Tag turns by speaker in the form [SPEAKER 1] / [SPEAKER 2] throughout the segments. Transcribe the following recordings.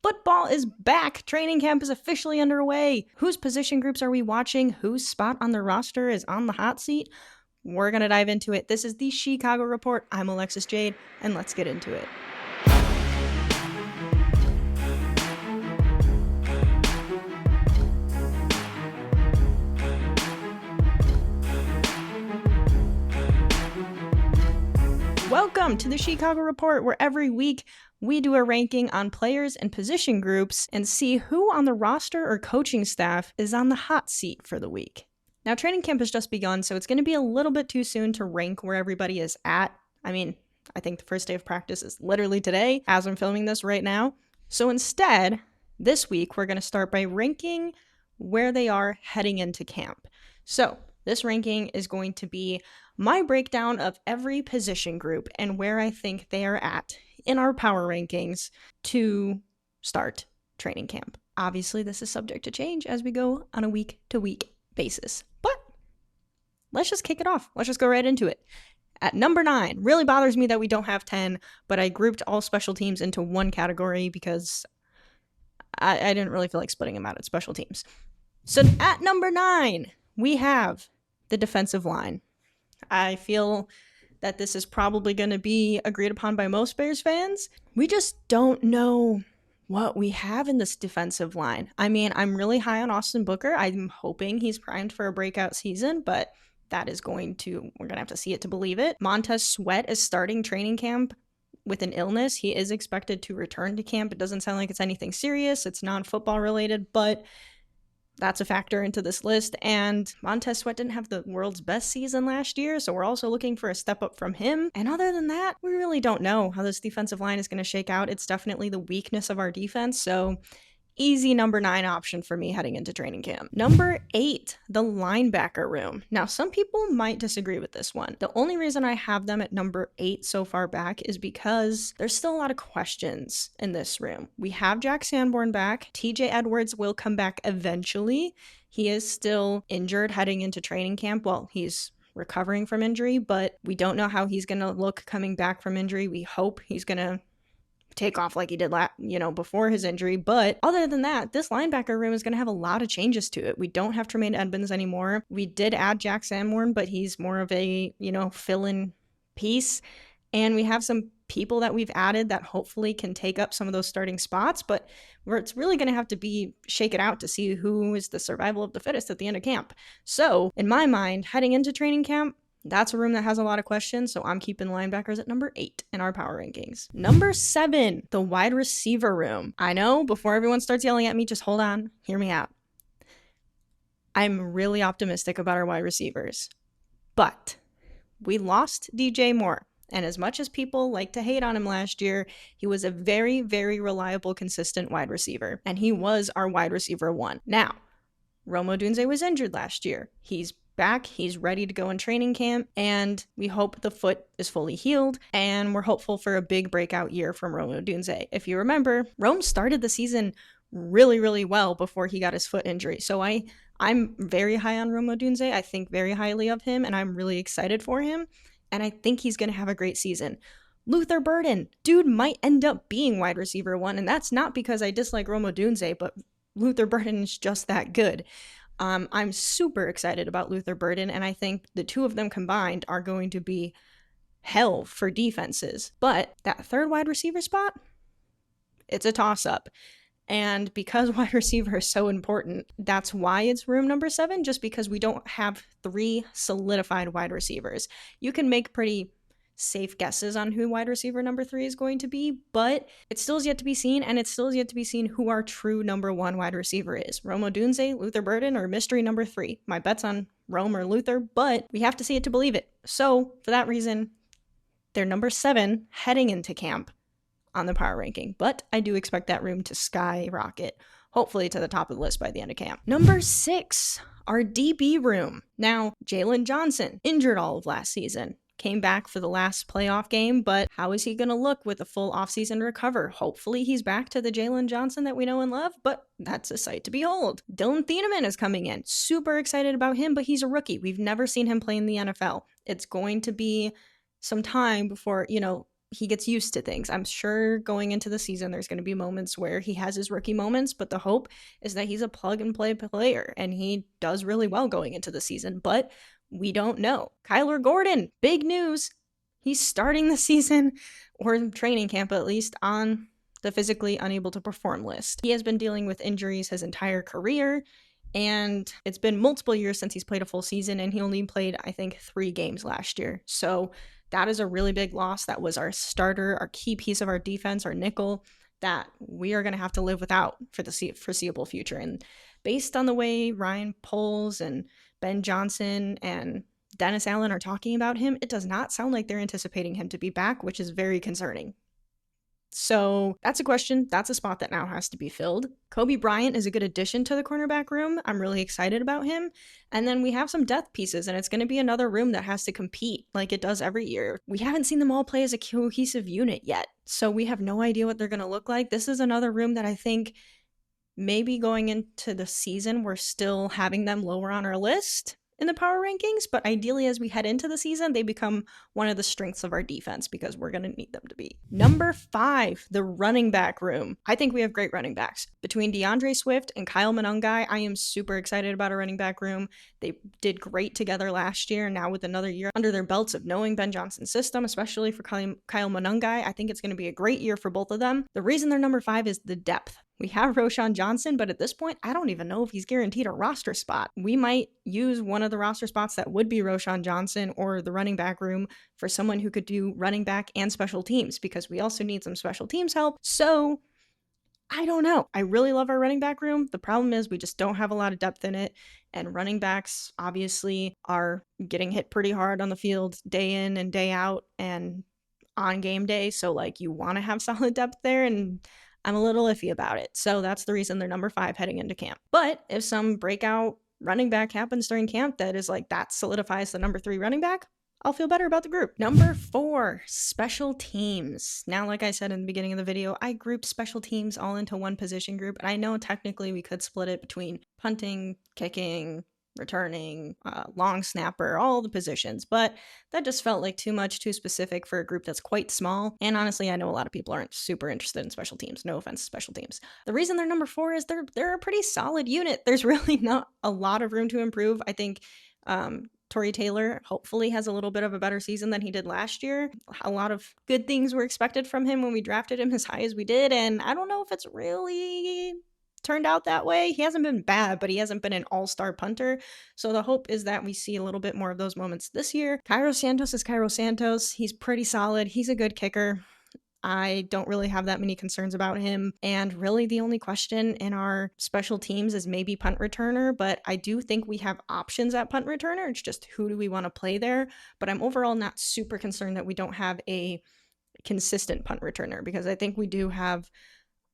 [SPEAKER 1] Football is back. Training camp is officially underway. Whose position groups are we watching? Whose spot on the roster is on the hot seat? We're going to dive into it. This is the Shecago Report. I'm Alexis Jade, and let's get into it. Welcome to the Shecago Report, where every week we do a ranking on players and position groups and see who on the roster or coaching staff is on the hot seat for the week. Now, training camp has just begun, so it's going to be a little bit too soon to rank where everybody is at. I think the first day of practice is literally today, as I'm filming this right now. So instead, this week, we're going to start by ranking where they are heading into camp. So this ranking is going to be my breakdown of every position group and where I think they are at in our power rankings to start training camp. Obviously, this is subject to change as we go on a week-to-week basis. But let's just kick it off. Let's just go right into it. At number 9, really bothers me that we don't have 10, but I grouped all special teams into one category because I didn't really feel like splitting them out at special teams. So at number 9, we have the defensive line. I feel that this is probably going to be agreed upon by most Bears fans. We just don't know what we have in this defensive line. I'm really high on Austin Booker. I'm hoping he's primed for a breakout season, but we're going to have to see it to believe it. Montez Sweat is starting training camp with an illness. He is expected to return to camp. It doesn't sound like it's anything serious. It's non-football related, but that's a factor into this list. And Montez Sweat didn't have the world's best season last year, so we're also looking for a step up from him. And other than that, we really don't know how this defensive line is going to shake out. It's definitely the weakness of our defense, so easy number 9 option for me heading into training camp. Number 8, the linebacker room. Now, some people might disagree with this one. The only reason I have them at number 8 so far back is because there's still a lot of questions in this room. We have Jack Sanborn back. TJ Edwards will come back eventually. He is still injured heading into training camp. Well, he's recovering from injury, but we don't know how he's going to look coming back from injury. We hope he's going to take off like he did before his injury. But other than that, this linebacker room is going to have a lot of changes to it. We don't have Tremaine Edmonds anymore. We did add Jack Sanborn, but he's more of a, fill-in piece. And we have some people that we've added that hopefully can take up some of those starting spots, but where it's really going to have to be shake it out to see who is the survival of the fittest at the end of camp. So in my mind, heading into training camp, that's a room that has a lot of questions, so I'm keeping linebackers at number 8 in our power rankings. Number 7, the wide receiver room. I know, before everyone starts yelling at me, just hold on, hear me out. I'm really optimistic about our wide receivers, but we lost DJ Moore, and as much as people like to hate on him last year, he was a very, very reliable, consistent wide receiver, and he was our wide receiver 1. Now, Rome Odunze was injured last year. He's back, he's ready to go in training camp, and we hope the foot is fully healed, and we're hopeful for a big breakout year from Rome Odunze. If you remember, Rome started the season really, really well before he got his foot injury, so I'm very high on Rome Odunze. I think very highly of him, and I'm really excited for him, and I think he's going to have a great season. Luther Burden, dude might end up being wide receiver 1, and that's not because I dislike Rome Odunze, but Luther Burden is just that good. I'm super excited about Luther Burden, and I think the two of them combined are going to be hell for defenses. But that third wide receiver spot, it's a toss-up. And because wide receiver is so important, that's why it's room number 7, just because we don't have 3 solidified wide receivers. You can make pretty safe guesses on who wide receiver number 3 is going to be, but it still is yet to be seen, and it's still yet to be seen who our true number 1 wide receiver is. Rome Odunze, Luther Burden, or mystery number 3. My bet's on Rome or Luther, but we have to see it to believe it. So for that reason, they're number 7 heading into camp on the power ranking, but I do expect that room to skyrocket, hopefully to the top of the list by the end of camp. Number 6, our DB room. Now, Jalen Johnson, injured all of last season. Came back for the last playoff game, but how is he going to look with a full offseason recover? Hopefully he's back to the Jalen Johnson that we know and love, but that's a sight to behold. Dylan Thieneman is coming in. Super excited about him, but he's a rookie. We've never seen him play in the NFL. It's going to be some time before, he gets used to things. I'm sure going into the season, there's going to be moments where he has his rookie moments, but the hope is that he's a plug and play player, and he does really well going into the season, but we don't know. Kyler Gordon, big news. He's starting the season, or training camp at least, on the physically unable to perform list. He has been dealing with injuries his entire career, and it's been multiple years since he's played a full season, and he only played, I think, 3 games last year. So that is a really big loss. That was our starter, our key piece of our defense, our nickel, that we are going to have to live without for the foreseeable future. And based on the way Ryan Poles and Ben Johnson and Dennis Allen are talking about him, it does not sound like they're anticipating him to be back, which is very concerning. So that's a question. That's a spot that now has to be filled. Kobe Bryant is a good addition to the cornerback room. I'm really excited about him. And then we have some depth pieces, and it's going to be another room that has to compete like it does every year. We haven't seen them all play as a cohesive unit yet, so we have no idea what they're going to look like. This is another room that I think maybe going into the season, we're still having them lower on our list in the power rankings, but ideally as we head into the season, they become one of the strengths of our defense because we're going to need them to be. Number 5, the running back room. I think we have great running backs. Between DeAndre Swift and Kyle Monangai, I am super excited about our running back room. They did great together last year, and now with another year under their belts of knowing Ben Johnson's system, especially for Kyle Monangai, I think it's going to be a great year for both of them. The reason they're number 5 is the depth. We have Roschon Johnson, but at this point, I don't even know if he's guaranteed a roster spot. We might use one of the roster spots that would be Roschon Johnson or the running back room for someone who could do running back and special teams, because we also need some special teams help. So I don't know. I really love our running back room. The problem is we just don't have a lot of depth in it. And running backs obviously are getting hit pretty hard on the field day in and day out and on game day. So like you want to have solid depth there, and I'm a little iffy about it. So that's the reason they're number 5 heading into camp. But if some breakout running back happens during camp that is like that solidifies the number 3 running back, I'll feel better about the group. Number 4, special teams. Now, like I said in the beginning of the video, I grouped special teams all into one position group. And I know technically we could split it between punting, kicking, returning, long snapper, all the positions, but that just felt like too much, too specific for a group that's quite small. And honestly, I know a lot of people aren't super interested in special teams. No offense to special teams. The reason they're number 4 is they're a pretty solid unit. There's really not a lot of room to improve. I think Torrey Taylor hopefully has a little bit of a better season than he did last year. A lot of good things were expected from him when we drafted him as high as we did, and I don't know if it's really turned out that way. He hasn't been bad, but he hasn't been an all-star punter. So the hope is that we see a little bit more of those moments this year. Cairo Santos is Cairo Santos. He's pretty solid. He's a good kicker. I don't really have that many concerns about him. And really the only question in our special teams is maybe punt returner, but I do think we have options at punt returner. It's just who do we want to play there? But I'm overall not super concerned that we don't have a consistent punt returner, because I think we do have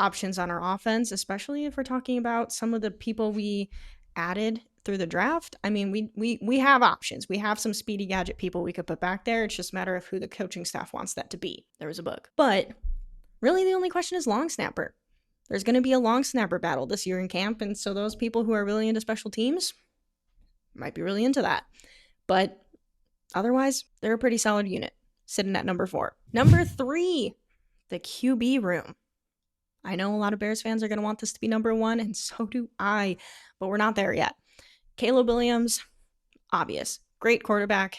[SPEAKER 1] options on our offense, especially if we're talking about some of the people we added through the draft. I mean, we have options. We have some speedy gadget people we could put back there. It's just a matter of who the coaching staff wants that to be. There was a book. But really the only question is long snapper. There's going to be a long snapper battle this year in camp, and so those people who are really into special teams might be really into that. But otherwise, they're a pretty solid unit, sitting at number 4. Number 3, the QB room. I know a lot of Bears fans are going to want this to be number 1, and so do I, but we're not there yet. Caleb Williams, obvious. Great quarterback.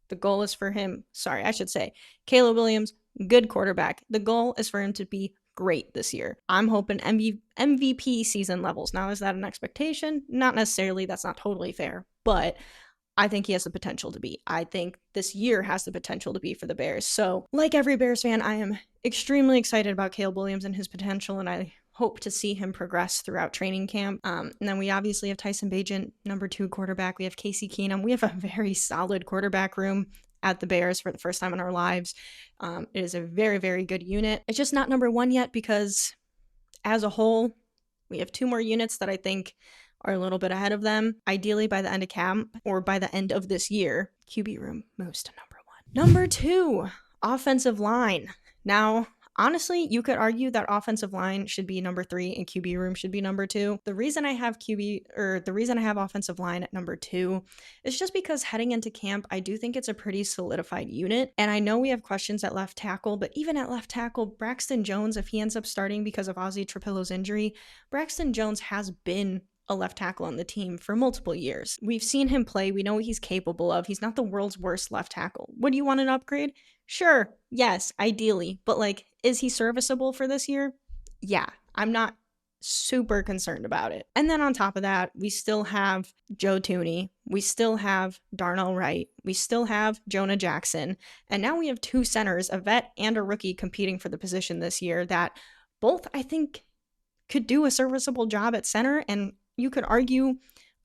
[SPEAKER 1] The goal is for him. Caleb Williams, good quarterback. The goal is for him to be great this year. I'm hoping MVP season levels. Now, is that an expectation? Not necessarily. That's not totally fair, but I think he has the potential to be. I think this year has the potential to be for the Bears. So, like every Bears fan, I am extremely excited about Caleb Williams and his potential, and I hope to see him progress throughout training camp. And then we obviously have Tyson Bagent, number 2 quarterback. We have Casey Keenum. We have a very solid quarterback room at the Bears for the first time in our lives. It is a very, very good unit. It's just not number 1 yet because as a whole, we have 2 more units that I think are a little bit ahead of them. Ideally by the end of camp or by the end of this year, QB room moves to number 1. Number 2, offensive line. Now, Honestly, you could argue that offensive line should be number 3 and QB room should be number 2. The reason I have offensive line at number 2 is just because heading into camp, I do think it's a pretty solidified unit. And I know we have questions at left tackle, but even at left tackle, Braxton Jones, if he ends up starting because of Ozzie Trapillo's injury, Braxton Jones has been a left tackle on the team for multiple years. We've seen him play. We know what he's capable of. He's not the world's worst left tackle. Would you want an upgrade? Sure. Yes, ideally. But like, is he serviceable for this year? Yeah. I'm not super concerned about it. And then on top of that, we still have Joe Tooney. We still have Darnell Wright. We still have Jonah Jackson. And now we have 2 centers, a vet and a rookie, competing for the position this year that both, I think, could do a serviceable job at center, and you could argue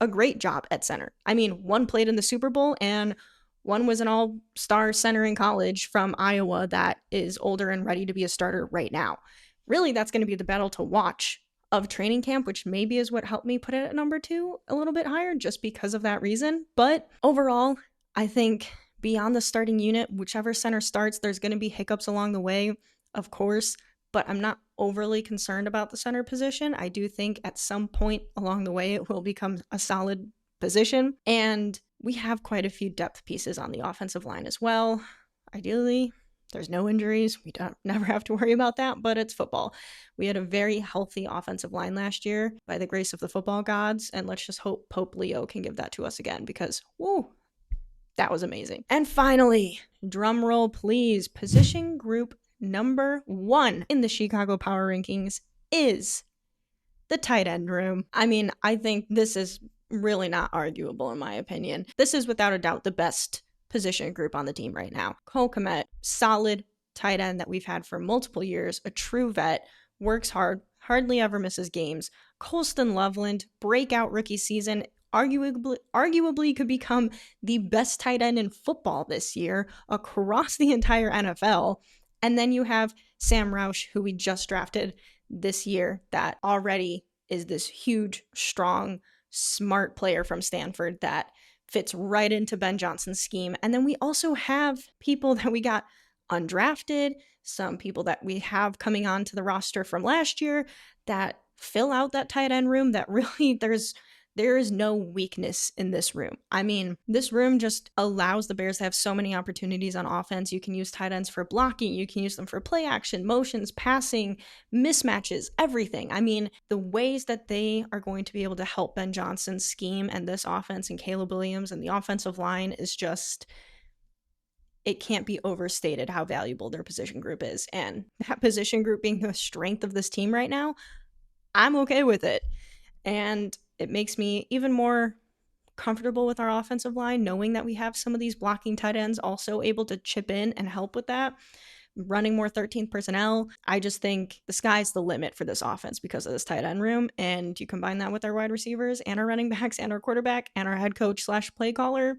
[SPEAKER 1] a great job at center. I mean, one played in the Super Bowl and one was an all-star center in college from Iowa that is older and ready to be a starter right now. Really, that's going to be the battle to watch of training camp, which maybe is what helped me put it at number 2 a little bit higher just because of that reason. But overall, I think beyond the starting unit, whichever center starts, there's going to be hiccups along the way, of course, but I'm not overly concerned about the center position. I do think at some point along the way, it will become a solid position. And we have quite a few depth pieces on the offensive line as well. Ideally, there's no injuries. We don't never have to worry about that, but it's football. We had a very healthy offensive line last year by the grace of the football gods, and let's just hope Pope Leo can give that to us again because, woo, that was amazing. And finally, drum roll please, position group number 1 in the Shecago Power Rankings is the tight end room. I mean, I think this is really not arguable in my opinion. This is without a doubt the best position group on the team right now. Cole Kmet, solid tight end that we've had for multiple years, a true vet, works hard, hardly ever misses games. Colston Loveland, breakout rookie season, arguably could become the best tight end in football this year across the entire NFL. And then you have Sam Roush, who we just drafted this year, that already is this huge, strong, smart player from Stanford that fits right into Ben Johnson's scheme. And then we also have people that we got undrafted, some people that we have coming onto the roster from last year that fill out that tight end room that really there is no weakness in this room. I mean, this room just allows the Bears to have so many opportunities on offense. You can use tight ends for blocking. You can use them for play action, motions, passing, mismatches, everything. I mean, the ways that they are going to be able to help Ben Johnson's scheme and this offense and Caleb Williams and the offensive line is just, it can't be overstated how valuable their position group is. And that position group being the strength of this team right now, I'm okay with it. And it makes me even more comfortable with our offensive line, knowing that we have some of these blocking tight ends also able to chip in and help with that, running more 13th personnel. I just think the sky's the limit for this offense because of this tight end room. And you combine that with our wide receivers and our running backs and our quarterback and our head coach / play caller,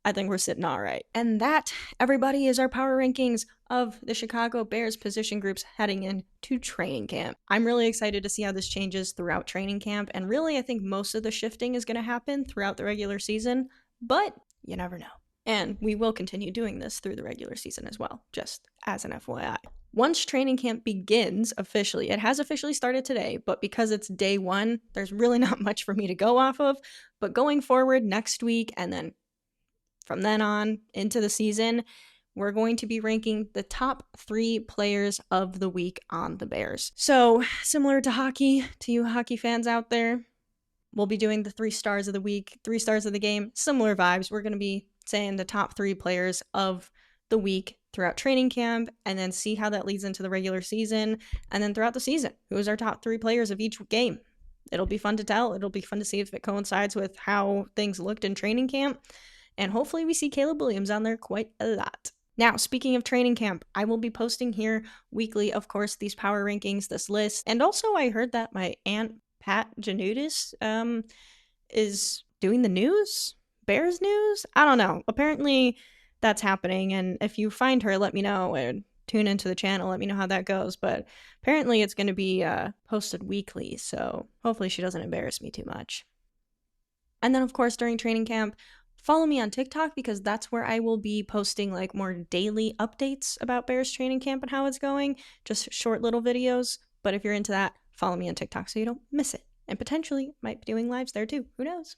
[SPEAKER 1] I think we're sitting all right. And that, everybody, is our power rankings of the Chicago Bears position groups heading into training camp. I'm really excited to see how this changes throughout training camp. And really, I think most of the shifting is going to happen throughout the regular season, but you never know. And we will continue doing this through the regular season as well, just as an FYI. Once training camp begins officially, it has officially started today, but because it's day 1, there's really not much for me to go off of. But going forward next week and then from then on into the season, we're going to be ranking the top 3 players of the week on the Bears. So similar to hockey, to you hockey fans out there, we'll be doing the 3 stars of the week, 3 stars of the game, similar vibes. We're going to be saying the top 3 players of the week throughout training camp and then see how that leads into the regular season. And then throughout the season, who is our top 3 players of each game? It'll be fun to tell. It'll be fun to see if it coincides with how things looked in training camp. And hopefully we see Caleb Williams on there quite a lot. Now, speaking of training camp, I will be posting here weekly, of course, these power rankings, this list. And also I heard that my Aunt Pat Janudis is doing the news, Bears news. I don't know. Apparently that's happening. And if you find her, let me know, or tune into the channel. Let me know how that goes. But apparently it's going to be posted weekly. So hopefully she doesn't embarrass me too much. And then, of course, during training camp, Follow me on TikTok because that's where I will be posting like more daily updates about Bears training camp and how it's going, just short little videos. But if you're into that, follow me on TikTok so you don't miss it. And potentially might be doing lives there too. Who knows?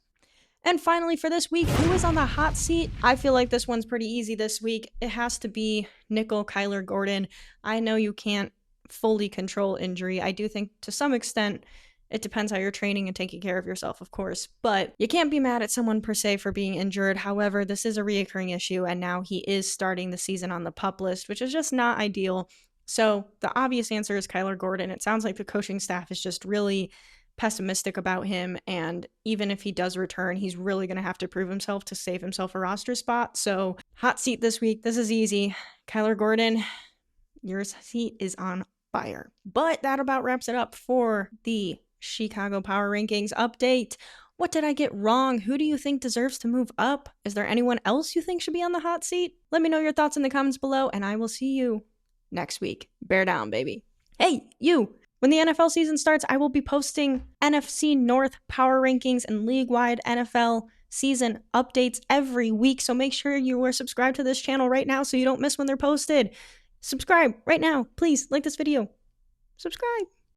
[SPEAKER 1] And finally, for this week, who is on the hot seat? I feel like this one's pretty easy this week. It has to be nickel Kyler Gordon. I know you can't fully control injury. I do think to some extent it depends how you're training and taking care of yourself, of course. But you can't be mad at someone per se for being injured. However, this is a reoccurring issue, and now he is starting the season on the PUP list, which is just not ideal. So the obvious answer is Kyler Gordon. It sounds like the coaching staff is just really pessimistic about him, and even if he does return, he's really going to have to prove himself to save himself a roster spot. So hot seat this week. This is easy. Kyler Gordon, your seat is on fire. But that about wraps it up for the Shecago Power Rankings update. What did I get wrong? Who do you think deserves to move up? Is there anyone else you think should be on the hot seat? Let me know your thoughts in the comments below, and I will see you next week. Bear down, baby. Hey, you! When the NFL season starts, I will be posting NFC North Power Rankings and league-wide NFL season updates every week, so make sure you are subscribed to this channel right now so you don't miss when they're posted. Subscribe right now. Please, like this video. Subscribe.